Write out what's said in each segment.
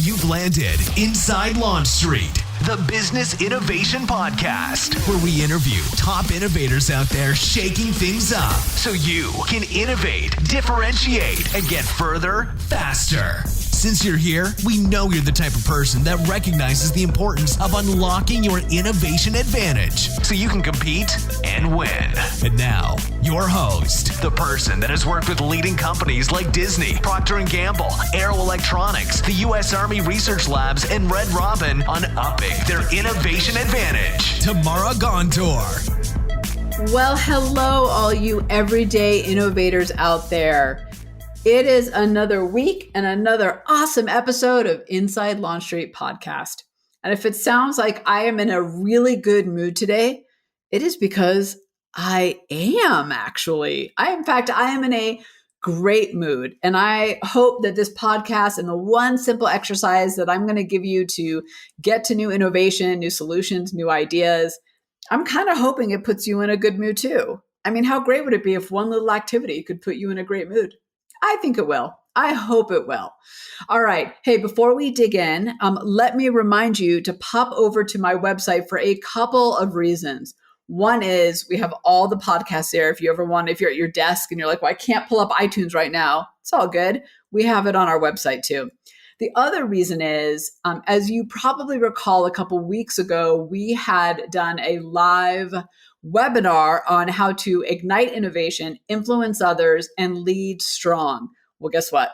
You've landed inside Launch Street, the Business Innovation Podcast, where we interview top innovators out there shaking things up so you can innovate, differentiate, and get further faster. Since you're here, we know you're the type of person that recognizes the importance of unlocking your innovation advantage so you can compete and win. And now, your host, the person that has worked with leading companies like Disney, Procter & Gamble, Aero Electronics, the U.S. Army Research Labs, and Red Robin on upping their innovation advantage. Tamara Gontor. Well, hello, all you everyday innovators out there. It is another week and another awesome episode of Inside Launch Street podcast. And if it sounds like I am in a really good mood today, it is because I am actually. I am in a great mood. And I hope that this podcast and the one simple exercise that I'm going to give you to get to new innovation, new solutions, new ideas, I'm kind of hoping it puts you in a good mood too. I mean, how great would it be if one little activity could put you in a great mood? I think it will. I hope it will. All right. Hey, before we dig in, let me remind you to pop over to my website for a couple of reasons. One is we have all the podcasts there. If you ever want, if you're at your desk and you're like, well, I can't pull up iTunes right now, it's all good. We have it on our website too. The other reason is, as you probably recall, a couple weeks ago, we had done a live webinar on how to ignite innovation, influence others, and lead strong. Well, guess what?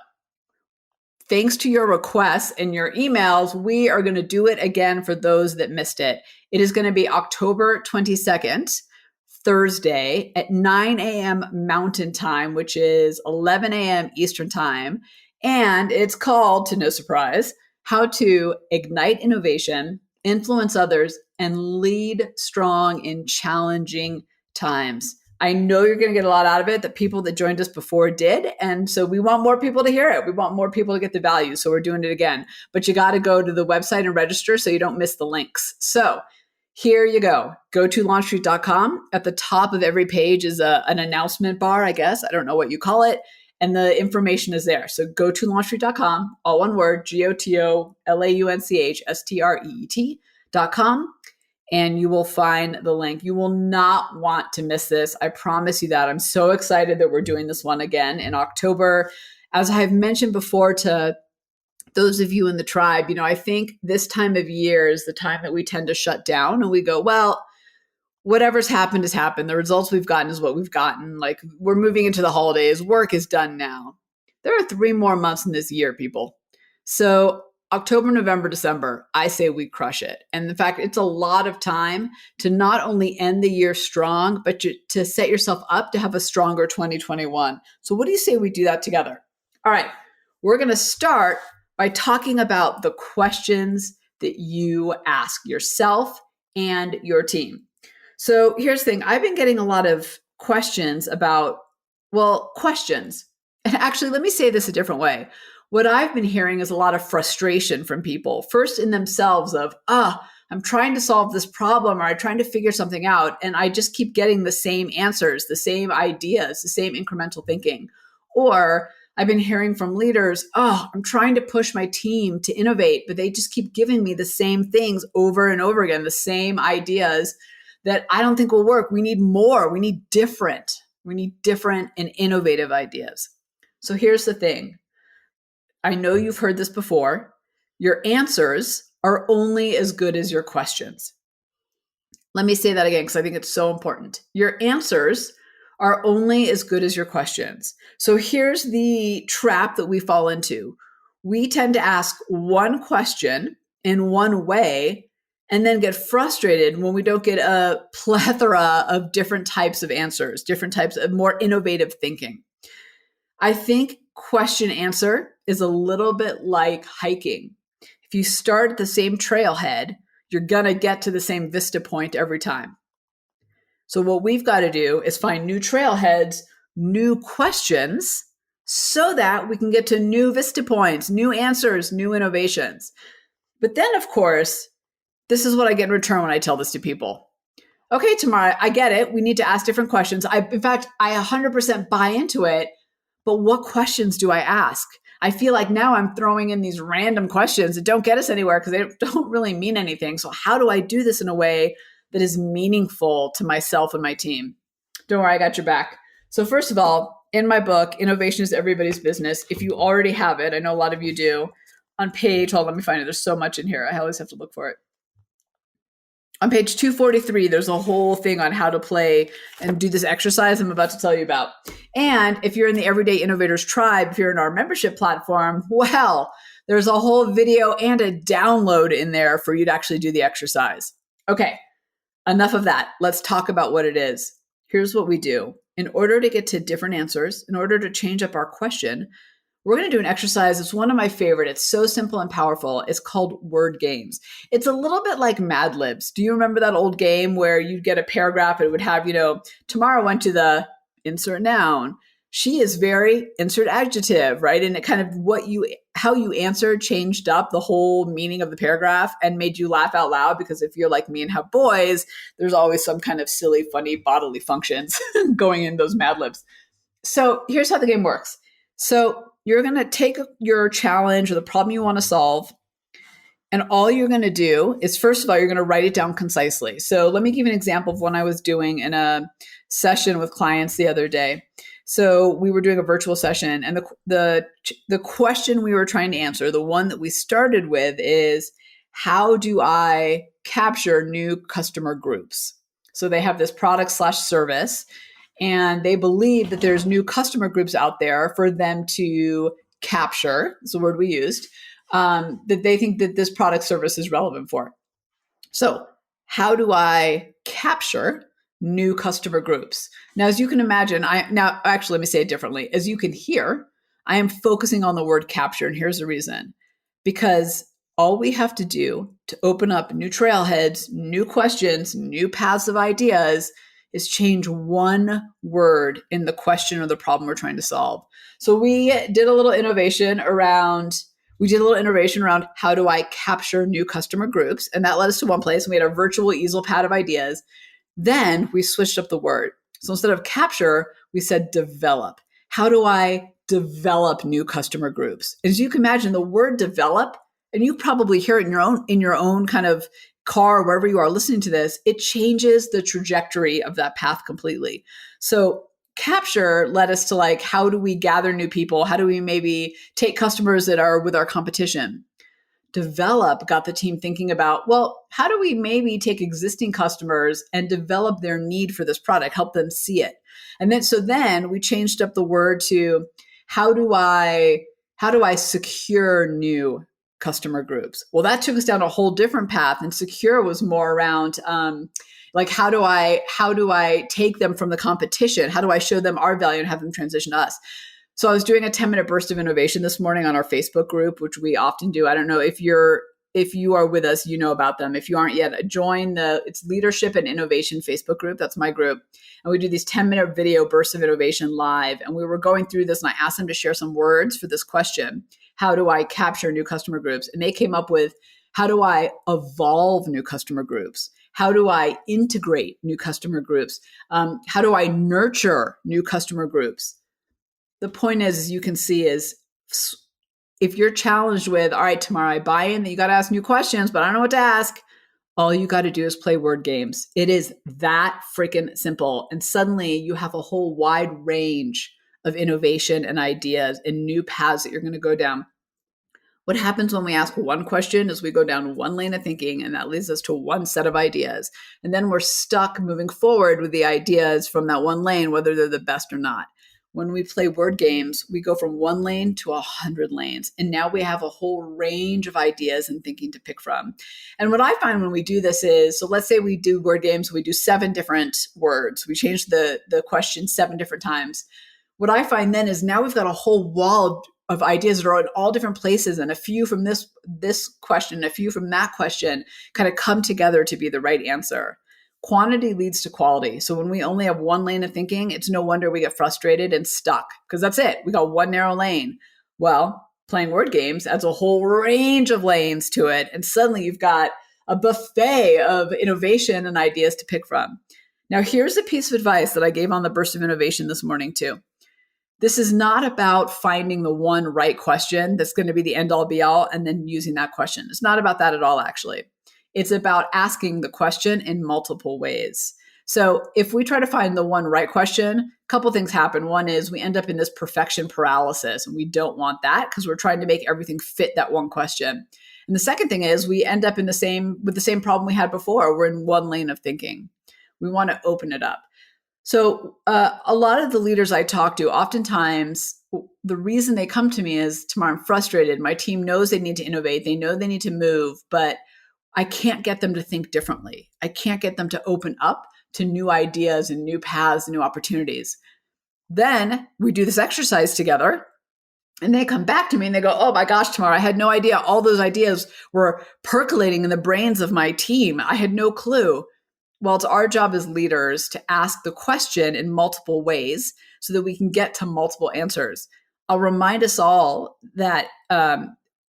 Thanks to your requests and your emails, we are going to do it again for those that missed it. It is going to be October 22nd, Thursday at 9 a.m. Mountain Time, which is 11 a.m. Eastern Time. And it's called, to no surprise, How to Ignite Innovation, Influence Others, and Lead Strong in Challenging Times. I know you're going to get a lot out of it. The people that joined us before did. And so we want more people to hear it. We want more people to get the value. So we're doing it again. But you got to go to the website and register so you don't miss the links. So here you go. Go to launchstreet.com. At the top of every page is an announcement bar, I guess. I don't know what you call it. And the information is there. So go to launchstreet.com, all one word, GOTOLAUNCHSTREET.com, and you will find the link. You will not want to miss this. I promise you that. I'm so excited that we're doing this one again in October. As I've mentioned before to those of you in the tribe, I think this time of year is the time that we tend to shut down and we go, well, whatever's happened has happened. The results we've gotten is what we've gotten. Like, we're moving into the holidays. Work is done now. There are 3 more months in this year, people. So October, November, December, I say we crush it. And in fact, it's a lot of time to not only end the year strong, but to set yourself up to have a stronger 2021. So what do you say we do that together? All right. We're going to start by talking about the questions that you ask yourself and your team. So here's the thing. I've been getting a lot of questions about, questions. And actually, let me say this a different way. What I've been hearing is a lot of frustration from people, first in themselves of, I'm trying to solve this problem or I'm trying to figure something out. And I just keep getting the same answers, the same ideas, the same incremental thinking. Or I've been hearing from leaders, I'm trying to push my team to innovate, but they just keep giving me the same things over and over again, the same ideas that I don't think will work. We need more. We need different. We need different and innovative ideas. So here's the thing. I know you've heard this before. Your answers are only as good as your questions. Let me say that again because I think it's so important. Your answers are only as good as your questions. So here's the trap that we fall into. We tend to ask one question in one way and then get frustrated when we don't get a plethora of different types of answers, different types of more innovative thinking. I think question answer is a little bit like hiking. If you start at the same trailhead, you're going to get to the same vista point every time. So what we've got to do is find new trailheads, new questions, so that we can get to new vista points, new answers, new innovations. But then, of course, this is what I get in return when I tell this to people. Okay, Tamara, I get it. We need to ask different questions. In fact, I 100% buy into it. But what questions do I ask? I feel like now I'm throwing in these random questions that don't get us anywhere because they don't really mean anything. So how do I do this in a way that is meaningful to myself and my team? Don't worry, I got your back. So first of all, in my book, Innovation is Everybody's Business, if you already have it, I know a lot of you do, on page, hold on, let me find it. There's so much in here. I always have to look for it. On page 243, there's a whole thing on how to play and do this exercise I'm about to tell you about. And if you're in the Everyday Innovators Tribe, if you're in our membership platform, well, there's a whole video and a download in there for you to actually do the exercise. Okay, enough of that. Let's talk about what it is. Here's what we do. In order to get to different answers, in order to change up our question, we're going to do an exercise. It's one of my favorite. It's so simple and powerful. It's called word games. It's a little bit like Mad Libs. Do you remember that old game where you'd get a paragraph and it would have, Tamara went to the insert noun. She is very insert adjective, right? And it kind of how you answered changed up the whole meaning of the paragraph and made you laugh out loud because if you're like me and have boys, there's always some kind of silly, funny bodily functions going in those Mad Libs. So here's how the game works. So you're going to take your challenge or the problem you want to solve, and all you're going to do is, first of all, you're going to write it down concisely. So let me give you an example of one I was doing in a session with clients the other day. So we were doing a virtual session, and the question we were trying to answer, the one that we started with, is how do I capture new customer groups? So they have this product/service. And they believe that there's new customer groups out there for them to capture, is the word we used, that they think that this product service is relevant for. So how do I capture new customer groups? Now, as you can imagine, let me say it differently. As you can hear, I am focusing on the word capture, and here's the reason. Because all we have to do to open up new trailheads, new questions, new paths of ideas is change one word in the question or the problem we're trying to solve. So we did a little innovation around how do I capture new customer groups? And that led us to one place, and we had a virtual easel pad of ideas. Then we switched up the word. So instead of capture, we said develop. How do I develop new customer groups? As you can imagine, the word develop, and you probably hear it in your own kind of car, wherever you are listening to this, it changes the trajectory of that path completely. So capture led us to how do we gather new people? How do we maybe take customers that are with our competition? Develop got the team thinking about, well, how do we maybe take existing customers and develop their need for this product, help them see it? And then we changed up the word to how do I secure new customer groups? Well, that took us down a whole different path, and secure was more around how do I take them from the competition? How do I show them our value and have them transition to us? So I was doing a 10-minute burst of innovation this morning on our Facebook group, which we often do. I don't know if you are with us, you know about them. If you aren't yet, join it's Leadership and Innovation Facebook group. That's my group. And we do these 10-minute video bursts of innovation live. And we were going through this, and I asked them to share some words for this question. How do I capture new customer groups? And they came up with, how do I evolve new customer groups? How do I integrate new customer groups? How do I nurture new customer groups? The point is, as you can see, is if you're challenged with, all right, Tamara, I buy in that you got to ask new questions, but I don't know what to ask. All you got to do is play word games. It is that freaking simple. And suddenly you have a whole wide range of innovation and ideas and new paths that you're going to go down. What happens when we ask one question is we go down one lane of thinking, and that leads us to one set of ideas. And then we're stuck moving forward with the ideas from that one lane, whether they're the best or not. When we play word games, we go from one lane to 100 lanes. And now we have a whole range of ideas and thinking to pick from. And what I find when we do this is, so let's say we do word games, we do 7 different words. We change the question 7 different times. What I find then is now we've got a whole wall of ideas that are in all different places, and a few from this question, a few from that question kind of come together to be the right answer. Quantity leads to quality. So when we only have one lane of thinking, it's no wonder we get frustrated and stuck, because that's it. We got one narrow lane. Well, playing word games adds a whole range of lanes to it. And suddenly you've got a buffet of innovation and ideas to pick from. Now, here's a piece of advice that I gave on the Burst of Innovation this morning too. This is not about finding the one right question that's going to be the end all be all and then using that question. It's not about that at all, actually. It's about asking the question in multiple ways. So if we try to find the one right question, a couple things happen. One is we end up in this perfection paralysis, and we don't want that because we're trying to make everything fit that one question. And the second thing is we end up with the same problem we had before. We're in one lane of thinking. We want to open it up. So a lot of the leaders I talk to, oftentimes the reason they come to me is, Tamara, I'm frustrated. My team knows they need to innovate. They know they need to move, but I can't get them to think differently. I can't get them to open up to new ideas and new paths and new opportunities. Then we do this exercise together and they come back to me and they go, oh my gosh, Tamara, I had no idea. All those ideas were percolating in the brains of my team. I had no clue. Well, it's our job as leaders to ask the question in multiple ways so that we can get to multiple answers. I'll remind us all that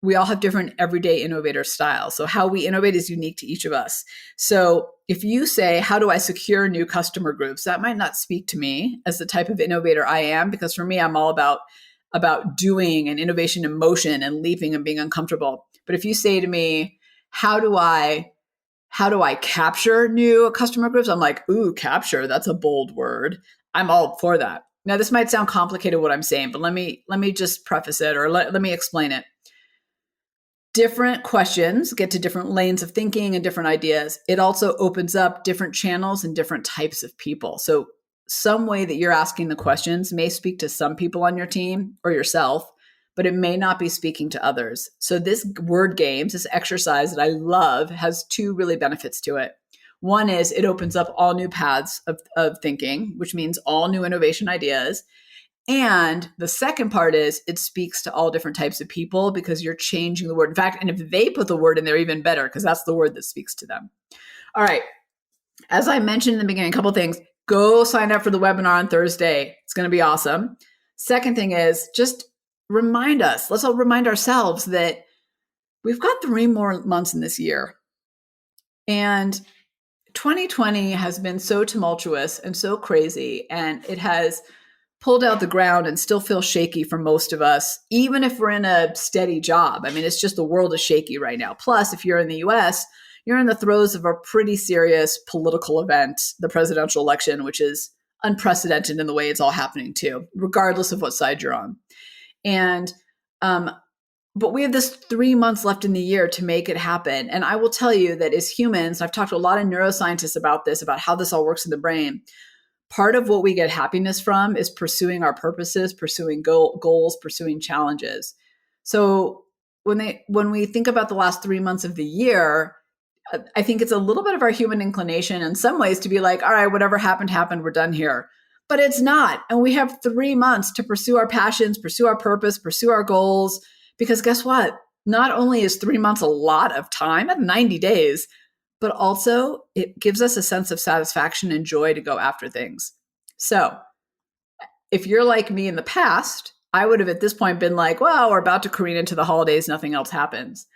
we all have different everyday innovator styles. So how we innovate is unique to each of us. So if you say, how do I secure new customer groups? That might not speak to me as the type of innovator I am, because for me, I'm all about doing and innovation in motion and leaping and being uncomfortable. But if you say to me, how do I capture new customer groups? I'm like, ooh, capture, that's a bold word. I'm all for that. Now, this might sound complicated what I'm saying, but let me just preface it, or let me explain it. Different questions get to different lanes of thinking and different ideas. It also opens up different channels and different types of people. So some way that you're asking the questions may speak to some people on your team or yourself, but it may not be speaking to others. So this word games, this exercise that I love, has two really benefits to it. One is it opens up all new paths of thinking, which means all new innovation ideas. And the second part is it speaks to all different types of people because you're changing the word. In fact, and if they put the word in there, even better, because that's the word that speaks to them. All right. As I mentioned in the beginning, a couple of things. Go sign up for the webinar on Thursday. It's going to be awesome. Second thing is just remind us. Let's all remind ourselves that we've got 3 more months in this year. And 2020 has been so tumultuous and so crazy, and it has pulled out the ground and still feels shaky for most of us, even if we're in a steady job. I mean, it's just the world is shaky right now. Plus, if you're in the US, you're in the throes of a pretty serious political event, the presidential election, which is unprecedented in the way it's all happening too, regardless of what side you're on. And, but we have this 3 months left in the year to make it happen. And I will tell you that as humans, I've talked to a lot of neuroscientists about this, about how this all works in the brain. Part of what we get happiness from is pursuing our purposes, pursuing goals, pursuing challenges. So when we think about the last 3 months of the year, I think it's a little bit of our human inclination in some ways to be like, all right, whatever happened, we're done here. But it's not. And we have 3 months to pursue our passions, pursue our purpose, pursue our goals. Because guess what? Not only is 3 months a lot of time, at 90 days, but also it gives us a sense of satisfaction and joy to go after things. So if you're like me in the past, I would have at this point been like, well, we're about to careen into the holidays. Nothing else happens.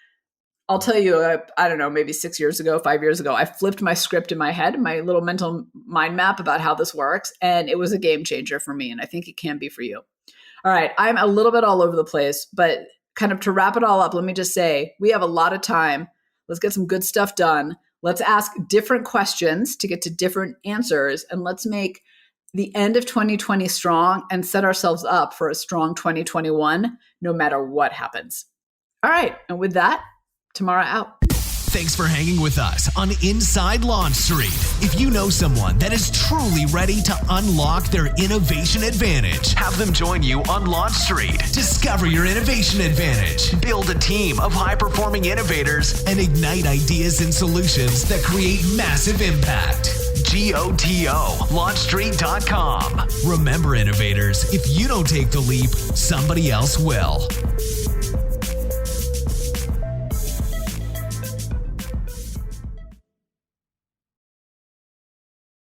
I'll tell you, I don't know, maybe 5 years ago, I flipped my script in my head, my little mental mind map about how this works. And it was a game changer for me. And I think it can be for you. All right. I'm a little bit all over the place, but kind of to wrap it all up, let me just say, we have a lot of time. Let's get some good stuff done. Let's ask different questions to get to different answers. And let's make the end of 2020 strong and set ourselves up for a strong 2021, no matter what happens. All right. And with that, Tamara out. Thanks for hanging with us on Inside Launch Street. If you know someone that is truly ready to unlock their innovation advantage, have them join you on Launch Street. Discover your innovation advantage. Build a team of high-performing innovators and ignite ideas and solutions that create massive impact. GOTO, launchstreet.com. Remember, innovators, if you don't take the leap, somebody else will.